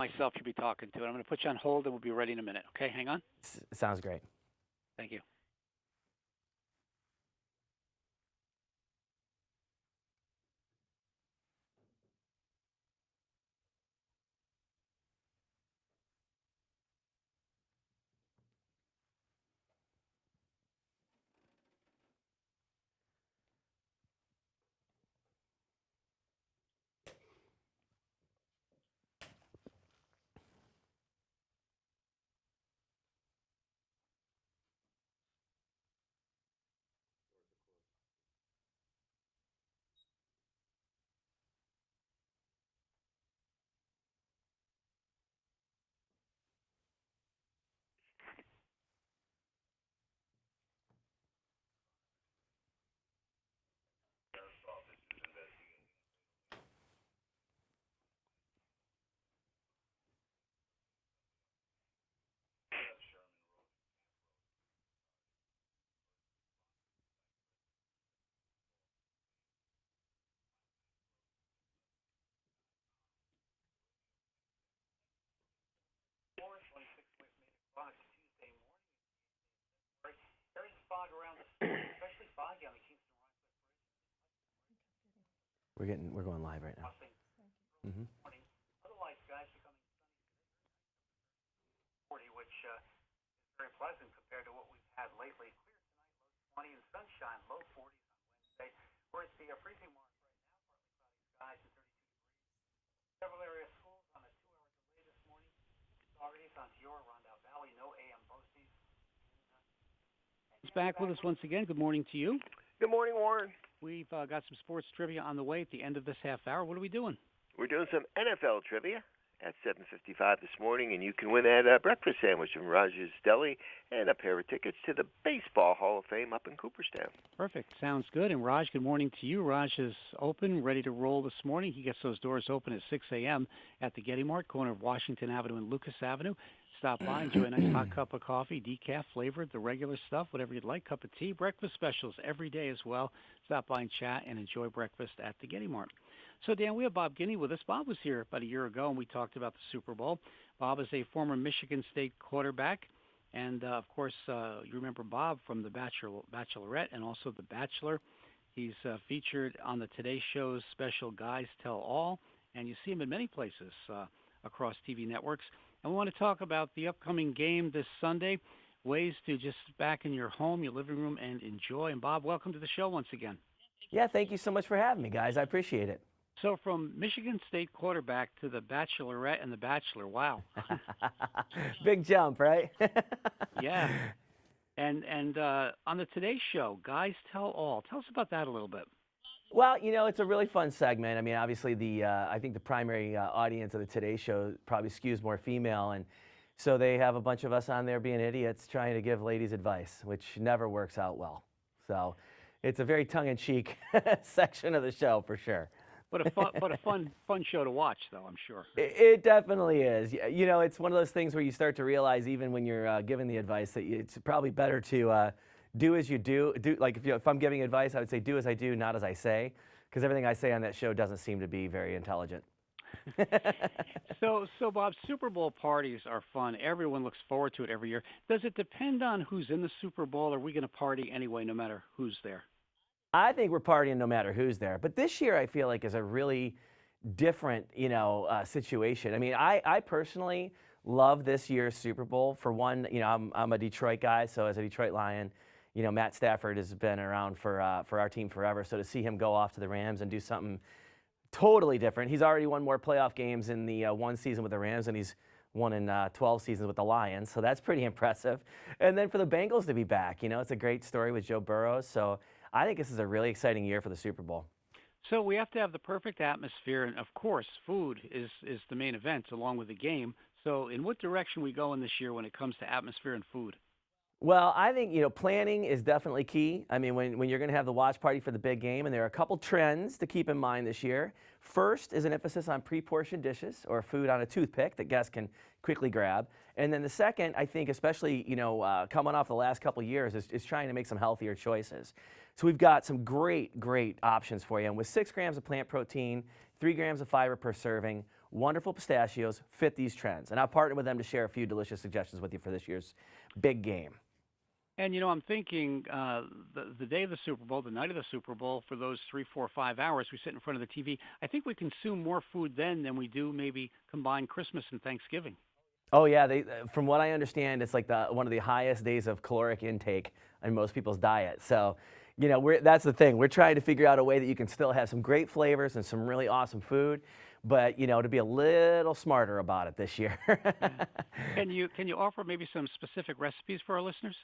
myself you'll be talking to. And I'm going to put you on hold, and we'll be ready in a minute. Okay, hang on. Sounds great. Thank you. We're going live right now. Mm-hmm. Otherwise, guys are coming sunny, which is very pleasant compared to what we've had lately. Clear tonight, low 20 and sunshine, low 40s on Wednesday. We're at the freezing mark right now, partly cloudy skies and 32 degrees. Several area schools on a 2-hour delay this morning. Authorities on Peoria, Rondout Valley, no AM BOCES. He's back with us once again. Good morning to you. Good morning, Warren. We've got some sports trivia on the way at the end of this half hour. What are we doing? We're doing some NFL trivia at 7:55 this morning, and you can win that breakfast sandwich from Raj's Deli and a pair of tickets to the Baseball Hall of Fame up in Cooperstown. Perfect. Sounds good. And Raj, good morning to you. Raj is open, ready to roll this morning. He gets those doors open at 6 a.m. at the Guiney Mart, corner of Washington Avenue and Lucas Avenue. Stop by, enjoy a nice hot cup of coffee, decaf flavored, the regular stuff, whatever you'd like, cup of tea, breakfast specials every day as well. Stop by and chat and enjoy breakfast at the Guiney Mart. So, Dan, we have Bob Guiney with us. Bob was here about a year ago, and we talked about the Super Bowl. Bob is a former Michigan State quarterback, and, of course, you remember Bob from The Bachelorette and also The Bachelor. He's featured on the Today Show's special Guys Tell All, and you see him in many places across TV networks. And we want to talk about the upcoming game this Sunday, ways to just sit back in your home, your living room, and enjoy. And, Bob, welcome to the show once again. Yeah, thank you so much for having me, guys. I appreciate it. So from Michigan State quarterback to The Bachelorette and The Bachelor, wow. Big jump, right? Yeah. And on the Today Show, Guys Tell All. Tell us about that a little bit. Well, you know, it's a really fun segment. I mean, obviously, I think the primary audience of the Today Show probably skews more female, and so they have a bunch of us on there being idiots trying to give ladies advice, which never works out well. So it's a very tongue-in-cheek section of the show for sure. But a fun show to watch, though, I'm sure. It definitely is. You know, it's one of those things where you start to realize, even when you're giving the advice, that it's probably better to do as you do. Like if I'm giving advice, I would say do as I do, not as I say, because everything I say on that show doesn't seem to be very intelligent. So Bob, Super Bowl parties are fun. Everyone looks forward to it every year. Does it depend on who's in the Super Bowl? Or are we going to party anyway, no matter who's there? I think we're partying no matter who's there. But this year, I feel like is a really different, situation. I mean, I personally love this year's Super Bowl. For one, I'm a Detroit guy, so as a Detroit Lion, Matt Stafford has been around for our team forever. So to see him go off to the Rams and do something totally different. He's already won more playoff games in the one season with the Rams than he's won in 12 seasons with the Lions. So that's pretty impressive. And then for the Bengals to be back, it's a great story with Joe Burrow. So I think this is a really exciting year for the Super Bowl. So we have to have the perfect atmosphere, and of course, food is the main event along with the game. So in what direction are we going this year when it comes to atmosphere and food? Well, I think, planning is definitely key. I mean, when you're going to have the watch party for the big game, and there are a couple trends to keep in mind this year. First is an emphasis on pre-portioned dishes or food on a toothpick that guests can quickly grab. And then the second, I think, especially, coming off the last couple of years, is trying to make some healthier choices. So we've got some great options for you. And with 6 grams of plant protein, 3 grams of fiber per serving, Wonderful Pistachios fit these trends. And I've partnered with them to share a few delicious suggestions with you for this year's big game. And I'm thinking the day of the Super Bowl, the night of the Super Bowl, for those 3, 4, 5 hours we sit in front of the TV, I think we consume more food then than we do maybe combined Christmas and Thanksgiving. Oh yeah, from what I understand, it's like one of the highest days of caloric intake in most people's diet. So, that's the thing. We're trying to figure out a way that you can still have some great flavors and some really awesome food, but to be a little smarter about it this year. Yeah. Can you offer maybe some specific recipes for our listeners?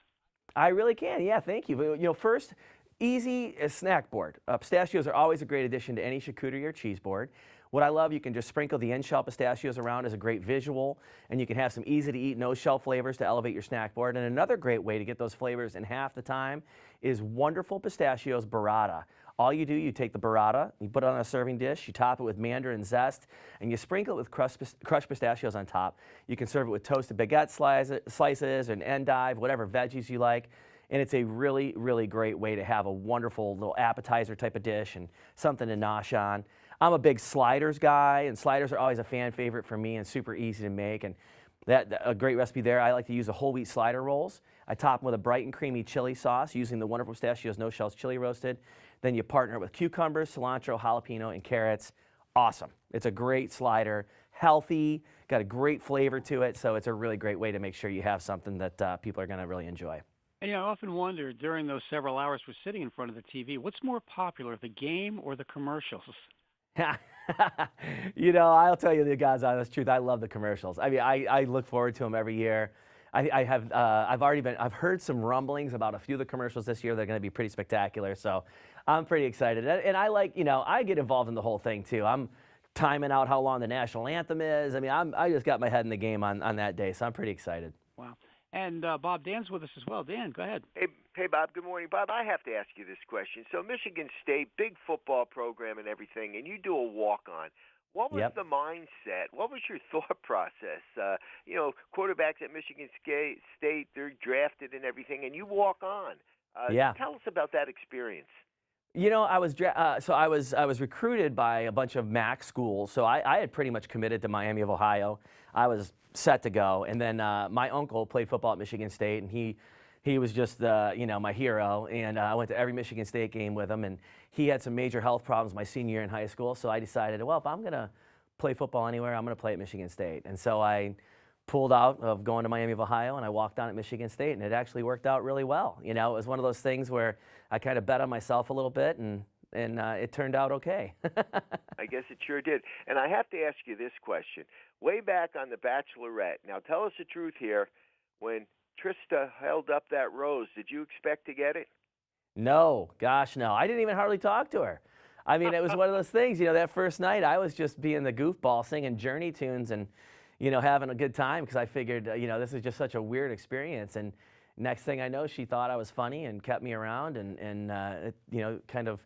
I really can. Yeah, thank you. First, easy snack board. Pistachios are always a great addition to any charcuterie or cheese board. What I love, you can just sprinkle the end-shell pistachios around as a great visual, and you can have some easy-to-eat no-shell flavors to elevate your snack board. And another great way to get those flavors in half the time is Wonderful Pistachios Burrata. All you do, you take the burrata, you put it on a serving dish, you top it with mandarin zest, and you sprinkle it with crushed pistachios on top. You can serve it with toasted baguette slices and endive, whatever veggies you like. And it's a really, really great way to have a wonderful little appetizer type of dish and something to nosh on. I'm a big sliders guy, and sliders are always a fan favorite for me and super easy to make. And a great recipe there, I like to use the whole wheat slider rolls. I top them with a bright and creamy chili sauce using the Wonderful Pistachios No Shells chili roasted. Then you partner it with cucumbers, cilantro, jalapeno, and carrots. Awesome. It's a great slider, healthy, got a great flavor to it, so it's a really great way to make sure you have something that people are going to really enjoy. And I often wonder during those several hours we're sitting in front of the TV, what's more popular, the game or the commercials? I'll tell you the God's honest truth. I love the commercials. I mean, I look forward to them every year. I've heard some rumblings about a few of the commercials this year. They're going to be pretty spectacular. So I'm pretty excited. And I I get involved in the whole thing too. I'm timing out how long the national anthem is. I mean, I just got my head in the game on that day. So I'm pretty excited. Wow. And Bob, Dan's with us as well. Dan, go ahead. Hey, Bob. Good morning, Bob. I have to ask you this question. So Michigan State, big football program and everything, and you do a walk-on. What was the mindset? What was your thought process? Quarterbacks at Michigan State, they're drafted and everything, and you walk on. Tell us about that experience. I was recruited by a bunch of MAC schools, so I had pretty much committed to Miami of Ohio. I was set to go, and then my uncle played football at Michigan State, and he was just my hero, and I went to every Michigan State game with him, and he had some major health problems my senior year in high school, so I decided, well, if I'm going to play football anywhere, I'm going to play at Michigan State. And so I pulled out of going to Miami of Ohio, and I walked on at Michigan State, and it actually worked out really well. It was one of those things where I kind of bet on myself a little bit, and it turned out okay. I guess it sure did. And I have to ask you this question. Way back on The Bachelorette, now tell us the truth here, when Trista held up that rose, did you expect to get it? No, gosh, no. I didn't even hardly talk to her. I mean, it was one of those things, that first night I was just being the goofball, singing Journey tunes and, having a good time because I figured, this is just such a weird experience. And next thing I know, she thought I was funny and kept me around and it, kind of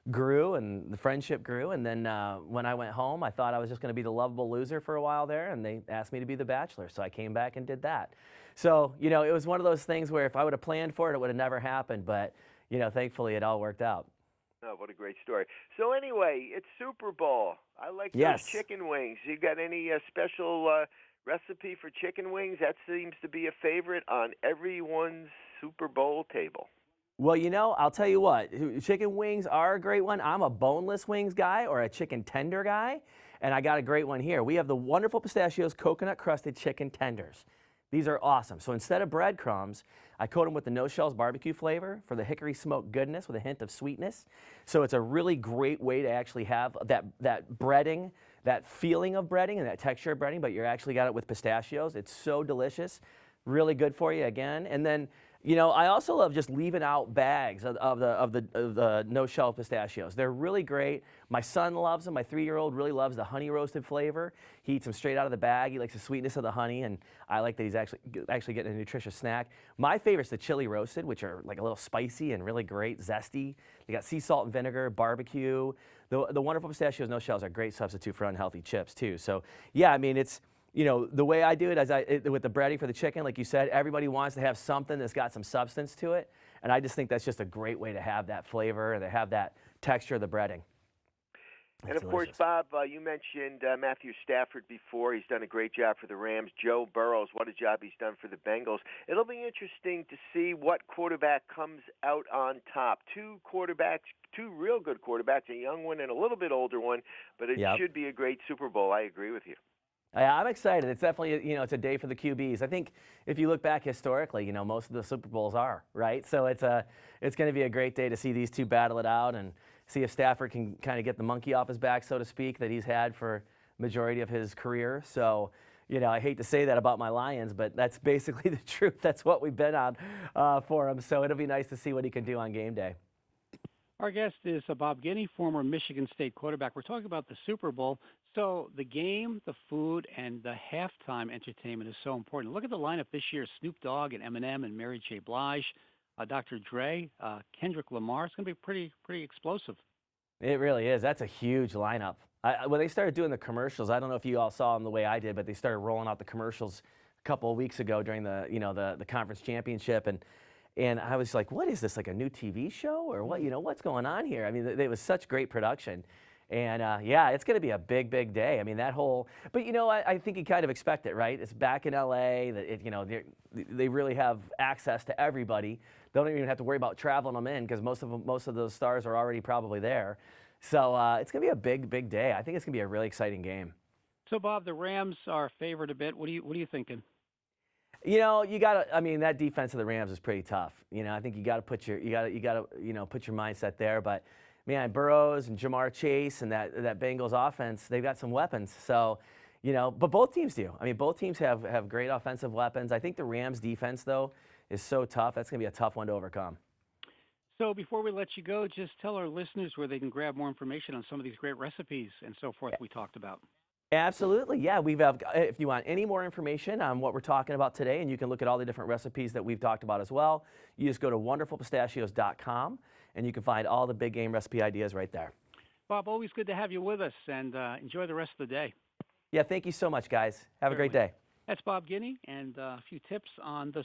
grew and the friendship grew. And then when I went home, I thought I was just going to be the lovable loser for a while there, and they asked me to be the bachelor. So I came back and did that. So, it was one of those things where if I would have planned for it, it would have never happened. But, thankfully it all worked out. Oh, what a great story. So anyway, it's Super Bowl. I like those chicken wings. You got any special recipe for chicken wings? That seems to be a favorite on everyone's Super Bowl table. Well, I'll tell you what, chicken wings are a great one. I'm a boneless wings guy or a chicken tender guy, and I got a great one here. We have the Wonderful Pistachios coconut crusted chicken tenders. These are awesome. So instead of breadcrumbs, I coat them with the No Shells barbecue flavor for the hickory smoked goodness with a hint of sweetness. So it's a really great way to actually have that breading, that feeling of breading and that texture of breading, but you're actually got it with pistachios. It's so delicious, really good for you again. And then, I also love just leaving out bags of the no-shell pistachios. They're really great. My son loves them. My 3-year-old really loves the honey roasted flavor. He eats them straight out of the bag. He likes the sweetness of the honey, and I like that he's actually getting a nutritious snack. My favorite's the chili roasted, which are like a little spicy and really great, zesty. They got sea salt and vinegar, barbecue. The Wonderful Pistachios No Shells are a great substitute for unhealthy chips too. So yeah, I mean it's. The way I do it is with the breading for the chicken, like you said, everybody wants to have something that's got some substance to it. And I just think that's just a great way to have that flavor and to have that texture of the breading. And It's of course, delicious. Bob, you mentioned Matthew Stafford before. He's done a great job for the Rams. Joe Burrows, what a job he's done for the Bengals. It'll be interesting to see what quarterback comes out on top. Two quarterbacks, two real good quarterbacks, a young one and a little bit older one, but it Yep. should be a great Super Bowl. I agree with you. Yeah, I'm excited. It's definitely, it's a day for the QBs. I think if you look back historically, most of the Super Bowls are, right? So it's going to be a great day to see these two battle it out and see if Stafford can kind of get the monkey off his back, so to speak, that he's had for majority of his career. So, I hate to say that about my Lions, but that's basically the truth. That's what we've been on for him. So it'll be nice to see what he can do on game day. Our guest is Bob Guiney, former Michigan State quarterback. We're talking about the Super Bowl. So the game, the food, and the halftime entertainment is so important. Look at the lineup this year: Snoop Dogg and Eminem and Mary J. Blige, Dr. Dre, Kendrick Lamar. It's going to be pretty explosive. It really is. That's a huge lineup. When they started doing the commercials, I don't know if you all saw them the way I did, but they started rolling out the commercials a couple of weeks ago during the the conference championship, and I was like, what is this, like a new TV show or what? What's going on here? I mean, it was such great production. And yeah, it's going to be a big day. I mean, that whole, but I think you kind of expect it, right? It's back in LA. That they really have access to everybody. They don't even have to worry about traveling them in because most of those stars are already probably there. So it's going to be a big day. I think it's going to be a really exciting game. So Bob, the Rams are favored a bit. What are you thinking? You got to. I mean, that defense of the Rams is pretty tough. I think you got to put your put your mindset there. But man, Burrows and Jamar Chase and that Bengals offense, they've got some weapons. So, but both teams do. I mean, both teams have great offensive weapons. I think the Rams defense though is so tough. That's going to be a tough one to overcome. So before we let you go, just tell our listeners where they can grab more information on some of these great recipes and so forth we talked about. Absolutely, yeah. If you want any more information on what we're talking about today, and you can look at all the different recipes that we've talked about as well, you just go to wonderfulpistachios.com, and you can find all the big game recipe ideas right there. Bob, always good to have you with us, and enjoy the rest of the day. Yeah, thank you so much, guys. Have a great day. That's Bob Guiney, and a few tips on the